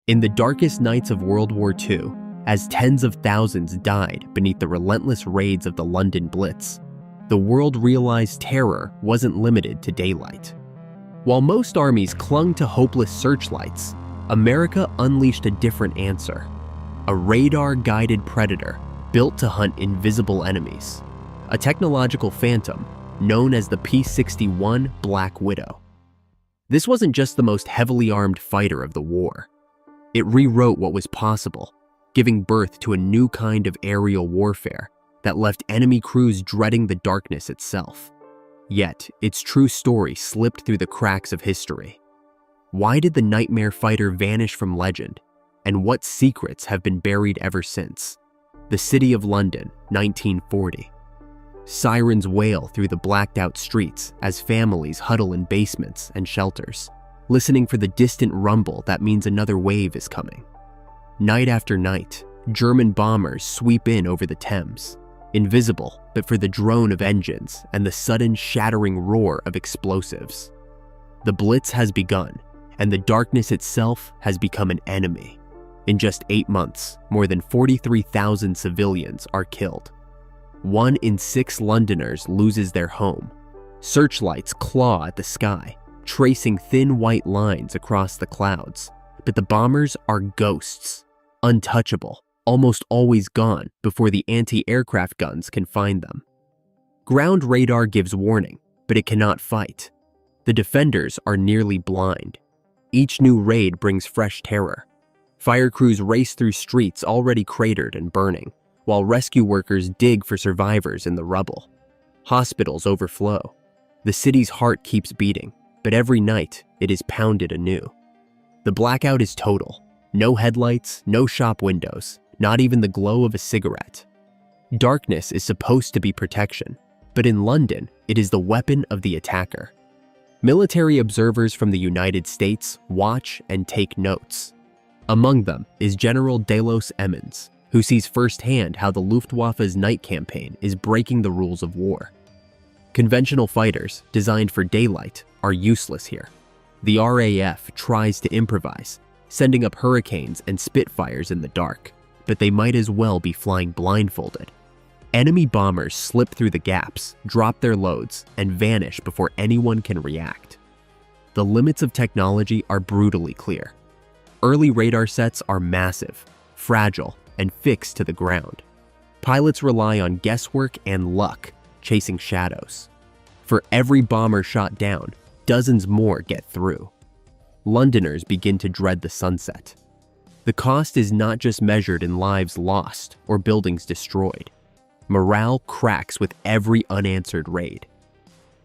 In the darkest nights of World War II, as tens of thousands died beneath the relentless raids of the London Blitz, the world realized terror wasn't limited to daylight. While most armies clung to hopeless searchlights, America unleashed a different answer: a radar-guided predator built to hunt invisible enemies, a technological phantom known as the P-61 Black Widow. This wasn't just the most heavily armed fighter of the war. It rewrote what was possible, giving birth to a new kind of aerial warfare that left enemy crews dreading the darkness itself. Yet, its true story slipped through the cracks of history. Why did the nightmare fighter vanish from legend, and what secrets have been buried ever since? The City of London, 1940. Sirens wail through the blacked-out streets as families huddle in basements and shelters, listening for the distant rumble that means another wave is coming. Night after night, German bombers sweep in over the Thames, invisible but for the drone of engines and the sudden shattering roar of explosives. The Blitz has begun, and the darkness itself has become an enemy. In just 8 months, more than 43,000 civilians are killed. 1 in 6 Londoners loses their home. Searchlights claw at the sky, tracing thin white lines across the clouds. But the bombers are ghosts, untouchable, almost always gone before the anti-aircraft guns can find them. Ground radar gives warning, but it cannot fight. The defenders are nearly blind. Each new raid brings fresh terror. Fire crews race through streets already cratered and burning, while rescue workers dig for survivors in the rubble. Hospitals overflow. The city's heart keeps beating, but every night it is pounded anew. The blackout is total. No headlights, no shop windows, not even the glow of a cigarette. Darkness is supposed to be protection, but in London, it is the weapon of the attacker. Military observers from the United States watch and take notes. Among them is General Delos Emmons, who sees firsthand how the Luftwaffe's night campaign is breaking the rules of war. Conventional fighters, designed for daylight, are useless here. The RAF tries to improvise, sending up Hurricanes and Spitfires in the dark, but they might as well be flying blindfolded. Enemy bombers slip through the gaps, drop their loads, and vanish before anyone can react. The limits of technology are brutally clear. Early radar sets are massive, fragile, and fixed to the ground. Pilots rely on guesswork and luck, chasing shadows. For every bomber shot down, dozens more get through. Londoners begin to dread the sunset. The cost is not just measured in lives lost or buildings destroyed. Morale cracks with every unanswered raid.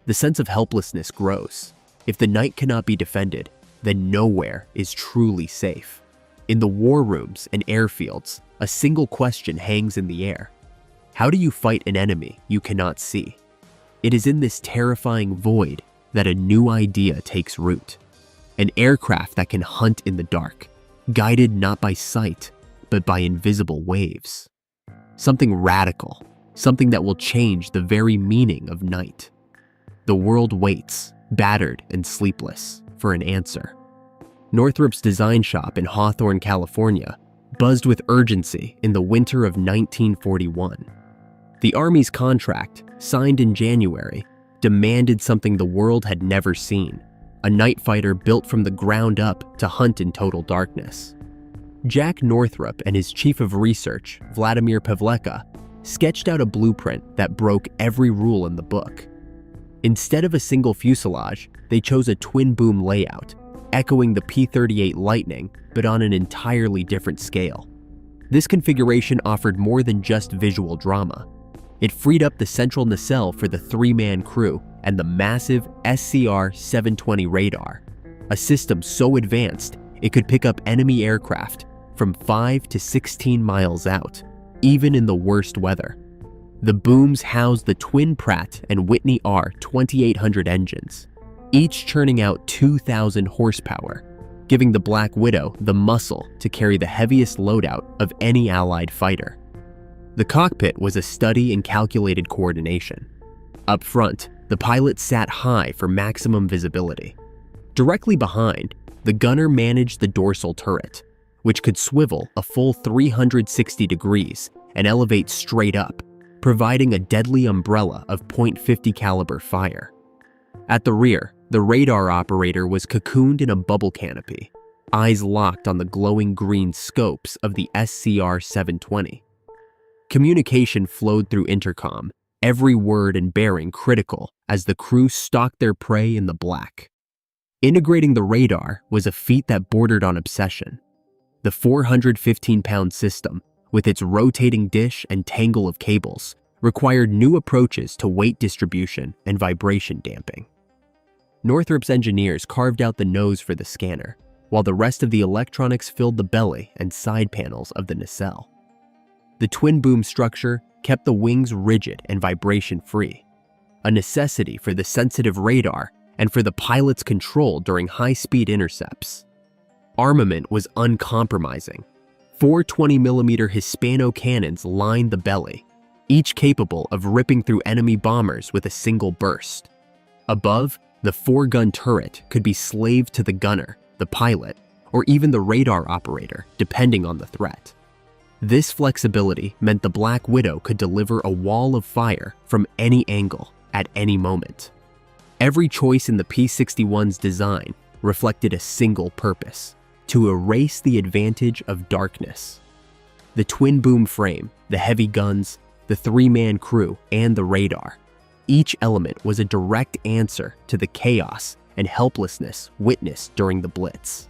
The sense of helplessness grows. If the night cannot be defended, then nowhere is truly safe. In the war rooms and airfields, a single question hangs in the air. How do you fight an enemy you cannot see? It is in this terrifying void that a new idea takes root. An aircraft that can hunt in the dark, guided not by sight, but by invisible waves. Something radical, something that will change the very meaning of night. The world waits, battered and sleepless, for an answer. Northrop's design shop in Hawthorne, California, buzzed with urgency in the winter of 1941. The Army's contract, signed in January, demanded something the world had never seen: a night fighter built from the ground up to hunt in total darkness. Jack Northrop and his chief of research, Vladimir Pavleka, sketched out a blueprint that broke every rule in the book. Instead of a single fuselage, they chose a twin-boom layout, echoing the P-38 Lightning, but on an entirely different scale. This configuration offered more than just visual drama. It freed up the central nacelle for the 3-man crew and the massive SCR-720 radar, a system so advanced it could pick up enemy aircraft from 5 to 16 miles out, even in the worst weather. The booms housed the twin Pratt and Whitney R-2800 engines, each churning out 2,000 horsepower, giving the Black Widow the muscle to carry the heaviest loadout of any Allied fighter. The cockpit was a study in calculated coordination. Up front, the pilot sat high for maximum visibility. Directly behind, the gunner managed the dorsal turret, which could swivel a full 360 degrees and elevate straight up, providing a deadly umbrella of .50 caliber fire. At the rear, the radar operator was cocooned in a bubble canopy, eyes locked on the glowing green scopes of the SCR-720. Communication flowed through intercom, every word and bearing critical as the crew stalked their prey in the black. Integrating the radar was a feat that bordered on obsession. The 415-pound system, with its rotating dish and tangle of cables, required new approaches to weight distribution and vibration damping. Northrop's engineers carved out the nose for the scanner, while the rest of the electronics filled the belly and side panels of the nacelle. The twin-boom structure kept the wings rigid and vibration-free, a necessity for the sensitive radar and for the pilot's control during high-speed intercepts. Armament was uncompromising. 4 20mm Hispano cannons lined the belly, each capable of ripping through enemy bombers with a single burst. Above, the 4-gun turret could be slaved to the gunner, the pilot, or even the radar operator, depending on the threat. This flexibility meant the Black Widow could deliver a wall of fire from any angle at any moment. Every choice in the P-61's design reflected a single purpose: to erase the advantage of darkness. The twin-boom frame, the heavy guns, the 3-man crew, and the radar. Each element was a direct answer to the chaos and helplessness witnessed during the Blitz.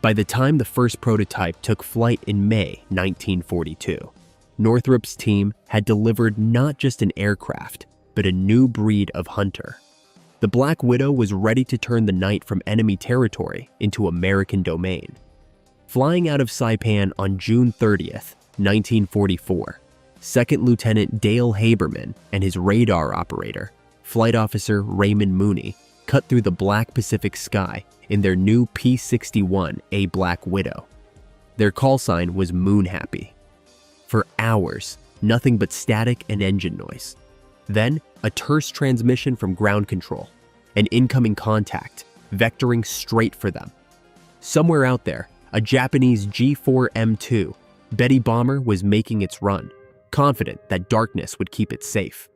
By the time the first prototype took flight in May 1942, Northrop's team had delivered not just an aircraft, but a new breed of hunter. The Black Widow was ready to turn the night from enemy territory into American domain. Flying out of Saipan on June 30th, 1944, Second Lieutenant Dale Haberman and his radar operator, Flight Officer Raymond Mooney, cut through the black Pacific sky in their new P-61A Black Widow. Their call sign was Moon Happy. For hours, nothing but static and engine noise. Then, a terse transmission from ground control, an incoming contact, vectoring straight for them. Somewhere out there, a Japanese G4M2 Betty bomber was making its run, confident that darkness would keep it safe.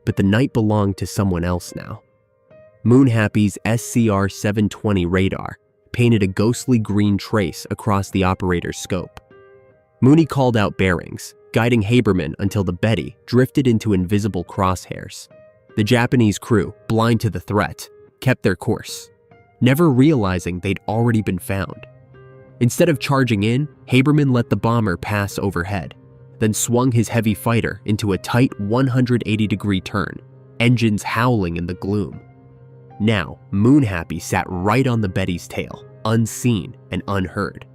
But the night belonged to someone else now. Moon Happy's SCR-720 radar painted a ghostly green trace across the operator's scope. Mooney called out bearings, guiding Haberman until the Betty drifted into invisible crosshairs. The Japanese crew, blind to the threat, kept their course, never realizing they'd already been found. Instead of charging in, Haberman let the bomber pass overhead, then swung his heavy fighter into a tight 180-degree turn, engines howling in the gloom. Now, Moon Happy sat right on the Betty's tail, unseen and unheard.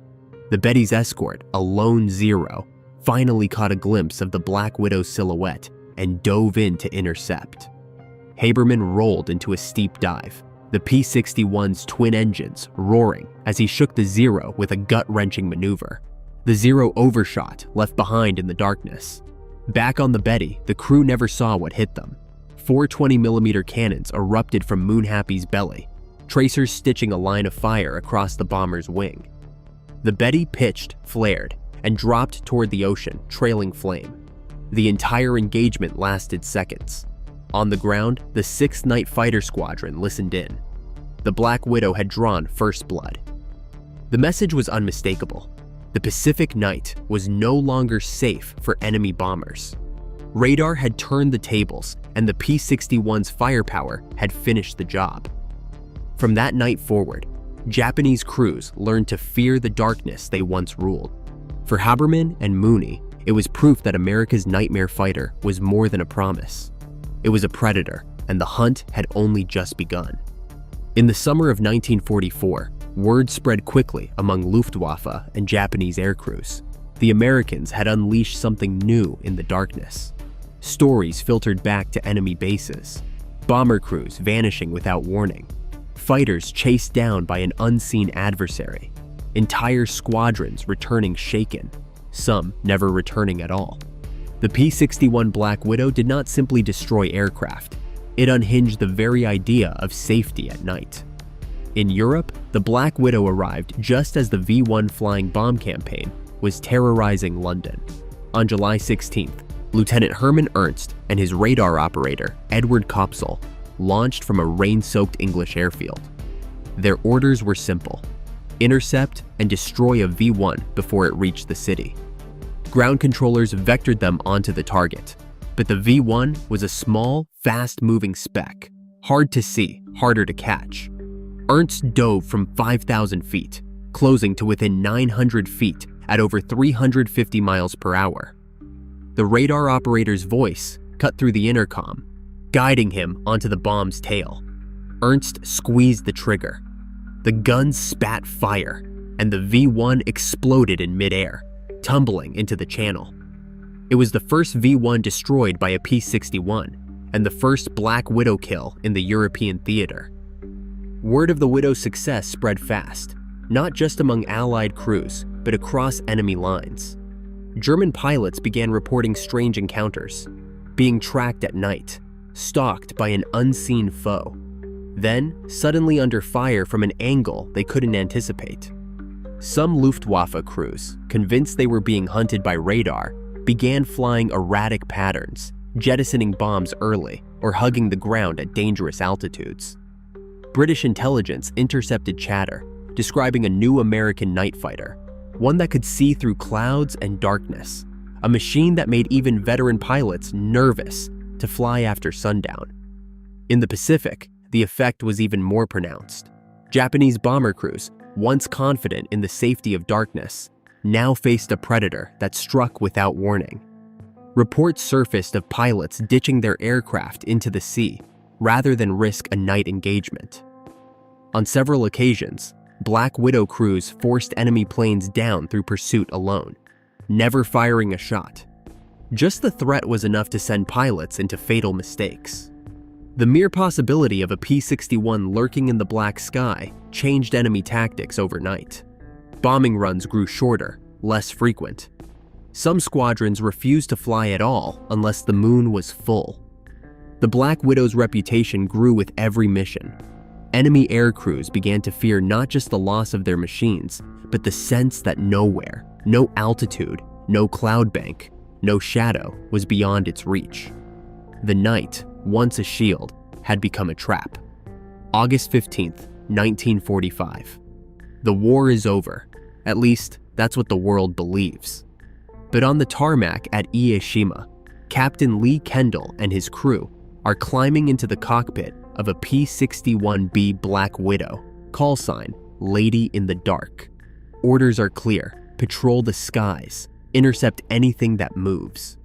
The Betty's escort, a lone Zero, finally caught a glimpse of the Black Widow's silhouette and dove in to intercept. Haberman rolled into a steep dive, the P-61's twin engines roaring as he shook the Zero with a gut-wrenching maneuver. The Zero overshot, left behind in the darkness. Back on the Betty, the crew never saw what hit them. 4 20mm cannons erupted from Moon Happy's belly, tracers stitching a line of fire across the bomber's wing. The Betty pitched, flared, and dropped toward the ocean, trailing flame. The entire engagement lasted seconds. On the ground, the 6th Night Fighter Squadron listened in. The Black Widow had drawn first blood. The message was unmistakable. The Pacific Night was no longer safe for enemy bombers. Radar had turned the tables, and the P-61's firepower had finished the job. From that night forward, Japanese crews learned to fear the darkness they once ruled. For Haberman and Mooney, it was proof that America's nightmare fighter was more than a promise. It was a predator, and the hunt had only just begun. In the summer of 1944, word spread quickly among Luftwaffe and Japanese aircrews. The Americans had unleashed something new in the darkness. Stories filtered back to enemy bases, bomber crews vanishing without warning, fighters chased down by an unseen adversary, entire squadrons returning shaken, some never returning at all. The P-61 Black Widow did not simply destroy aircraft, it unhinged the very idea of safety at night. In Europe, the Black Widow arrived just as the V-1 flying bomb campaign was terrorizing London. On July 16th, Lieutenant Hermann Ernst and his radar operator, Edward Kopsel, launched from a rain-soaked English airfield. Their orders were simple: intercept and destroy a V-1 before it reached the city. Ground controllers vectored them onto the target, but the V-1 was a small, fast-moving speck, hard to see, harder to catch. Ernst dove from 5,000 feet, closing to within 900 feet at over 350 miles per hour. The radar operator's voice cut through the intercom, guiding him onto the bomb's tail. Ernst squeezed the trigger. The gun spat fire, and the V-1 exploded in midair, tumbling into the channel. It was the first V-1 destroyed by a P-61, and the first Black Widow kill in the European theater. Word of the Widow's success spread fast, not just among Allied crews, but across enemy lines. German pilots began reporting strange encounters, being tracked at night, stalked by an unseen foe, then suddenly under fire from an angle they couldn't anticipate. Some Luftwaffe crews, convinced they were being hunted by radar, began flying erratic patterns, jettisoning bombs early or hugging the ground at dangerous altitudes. British intelligence intercepted chatter, describing a new American night fighter, one that could see through clouds and darkness, a machine that made even veteran pilots nervous to fly after sundown. In the Pacific, the effect was even more pronounced. Japanese bomber crews, once confident in the safety of darkness, now faced a predator that struck without warning. Reports surfaced of pilots ditching their aircraft into the sea rather than risk a night engagement. On several occasions, Black Widow crews forced enemy planes down through pursuit alone, never firing a shot. Just the threat was enough to send pilots into fatal mistakes. The mere possibility of a P-61 lurking in the black sky changed enemy tactics overnight. Bombing runs grew shorter, less frequent. Some squadrons refused to fly at all unless the moon was full. The Black Widow's reputation grew with every mission. Enemy air crews began to fear not just the loss of their machines, but the sense that nowhere, no altitude, no cloud bank, no shadow was beyond its reach. The night, once a shield, had become a trap. August 15th, 1945. The war is over. At least, that's what the world believes. But on the tarmac at Ieshima, Captain Lee Kendall and his crew are climbing into the cockpit of a P-61B Black Widow, call sign Lady in the Dark. Orders are clear: patrol the skies, intercept anything that moves.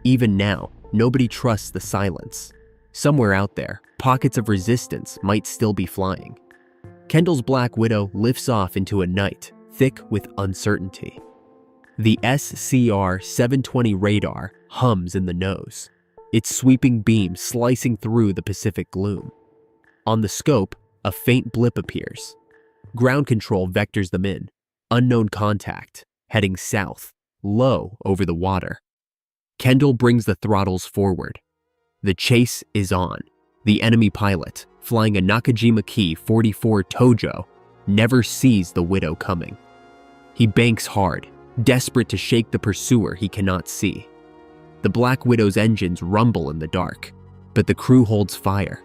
Even now, nobody trusts the silence. Somewhere out there, pockets of resistance might still be flying. Kendall's Black Widow lifts off into a night thick with uncertainty. The SCR-720 radar hums in the nose, its sweeping beam slicing through the Pacific gloom. On the scope, a faint blip appears. Ground control vectors them in. Unknown contact, heading south, low over the water. Kendall brings the throttles forward. The chase is on. The enemy pilot, flying a Nakajima Ki 44 Tojo, never sees the Widow coming. He banks hard, desperate to shake the pursuer he cannot see. The Black Widow's engines rumble in the dark, but the crew holds fire.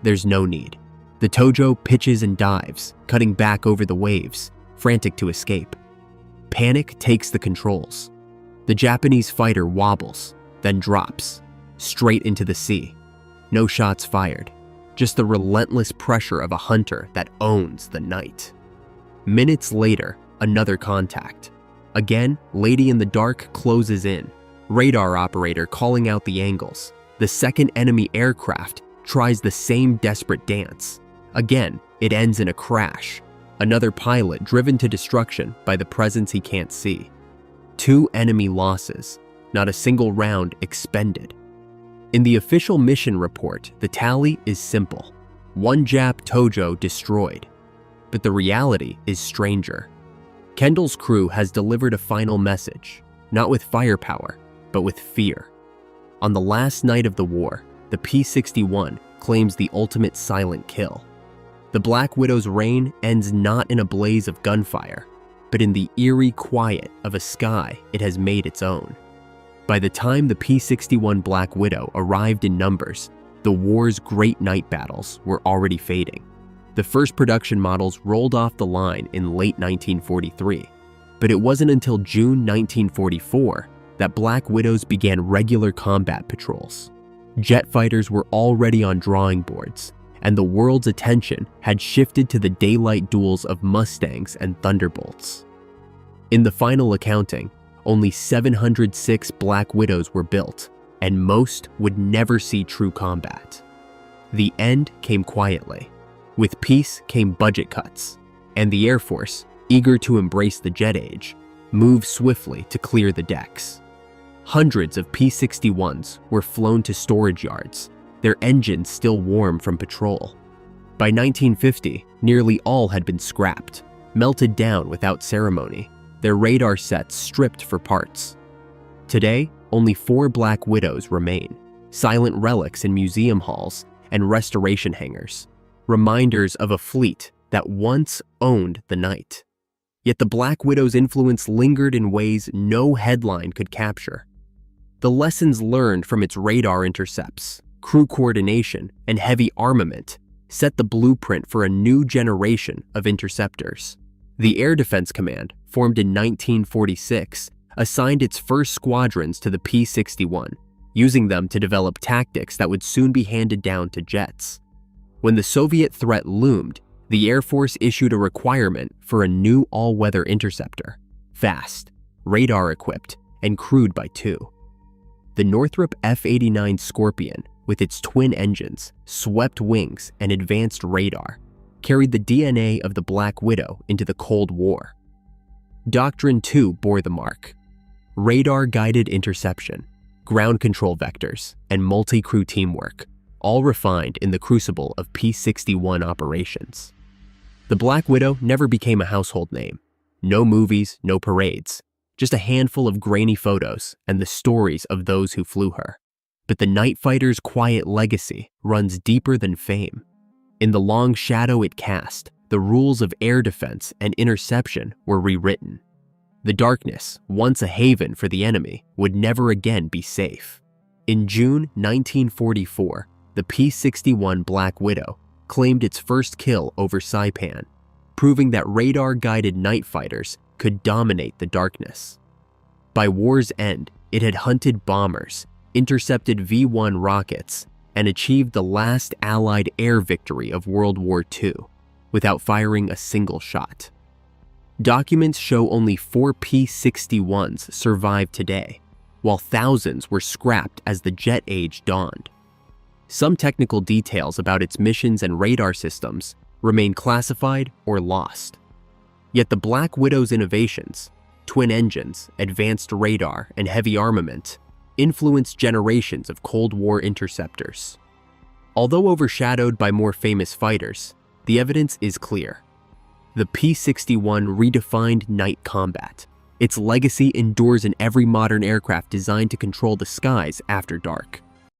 There's no need. The Tojo pitches and dives, cutting back over the waves, frantic to escape. Panic takes the controls. The Japanese fighter wobbles, then drops, straight into the sea. No shots fired, just the relentless pressure of a hunter that owns the night. Minutes later, another contact. Again, Lady in the Dark closes in, radar operator calling out the angles. The second enemy aircraft tries the same desperate dance. Again, it ends in a crash. Another pilot driven to destruction by the presence he can't see. 2 enemy losses, not a single round expended. In the official mission report, the tally is simple: 1 Jap Tojo destroyed. But the reality is stranger. Kendall's crew has delivered a final message, not with firepower, but with fear. On the last night of the war, the P-61 claims the ultimate silent kill. The Black Widow's reign ends not in a blaze of gunfire, but in the eerie quiet of a sky it has made its own. By the time the P-61 Black Widow arrived in numbers, the war's great night battles were already fading. The first production models rolled off the line in late 1943, but it wasn't until June 1944 that Black Widows began regular combat patrols. Jet fighters were already on drawing boards, and the world's attention had shifted to the daylight duels of Mustangs and Thunderbolts. In the final accounting, only 706 Black Widows were built, and most would never see true combat. The end came quietly. With peace came budget cuts, and the Air Force, eager to embrace the jet age, moved swiftly to clear the decks. Hundreds of P-61s were flown to storage yards, their engines still warm from patrol. By 1950, nearly all had been scrapped, melted down without ceremony, their radar sets stripped for parts. Today, only 4 Black Widows remain, silent relics in museum halls and restoration hangars, reminders of a fleet that once owned the night. Yet the Black Widow's influence lingered in ways no headline could capture. The lessons learned from its radar intercepts, crew coordination, and heavy armament set the blueprint for a new generation of interceptors. The Air Defense Command, formed in 1946, assigned its first squadrons to the P-61, using them to develop tactics that would soon be handed down to jets. When the Soviet threat loomed, the Air Force issued a requirement for a new all-weather interceptor, fast, radar-equipped, and crewed by 2. The Northrop F-89 Scorpion, with its twin engines, swept wings, and advanced radar, carried the DNA of the Black Widow into the Cold War. Doctrine 2 bore the mark. Radar-guided interception, ground control vectors, and multi-crew teamwork, all refined in the crucible of P-61 operations. The Black Widow never became a household name. No movies, no parades, just a handful of grainy photos and the stories of those who flew her. But the night fighter's quiet legacy runs deeper than fame. In the long shadow it cast, the rules of air defense and interception were rewritten. The darkness, once a haven for the enemy, would never again be safe. In June 1944, the P-61 Black Widow claimed its first kill over Saipan, proving that radar-guided night fighters could dominate the darkness. By war's end, it had hunted bombers, intercepted V-1 rockets, and achieved the last Allied air victory of World War II without firing a single shot. Documents show only 4 P-61s survived today, while thousands were scrapped as the jet age dawned. Some technical details about its missions and radar systems remain classified or lost. Yet the Black Widow's innovations, twin engines, advanced radar, and heavy armament, influenced generations of Cold War interceptors. Although overshadowed by more famous fighters, the evidence is clear. The P-61 redefined night combat. Its legacy endures in every modern aircraft designed to control the skies after dark.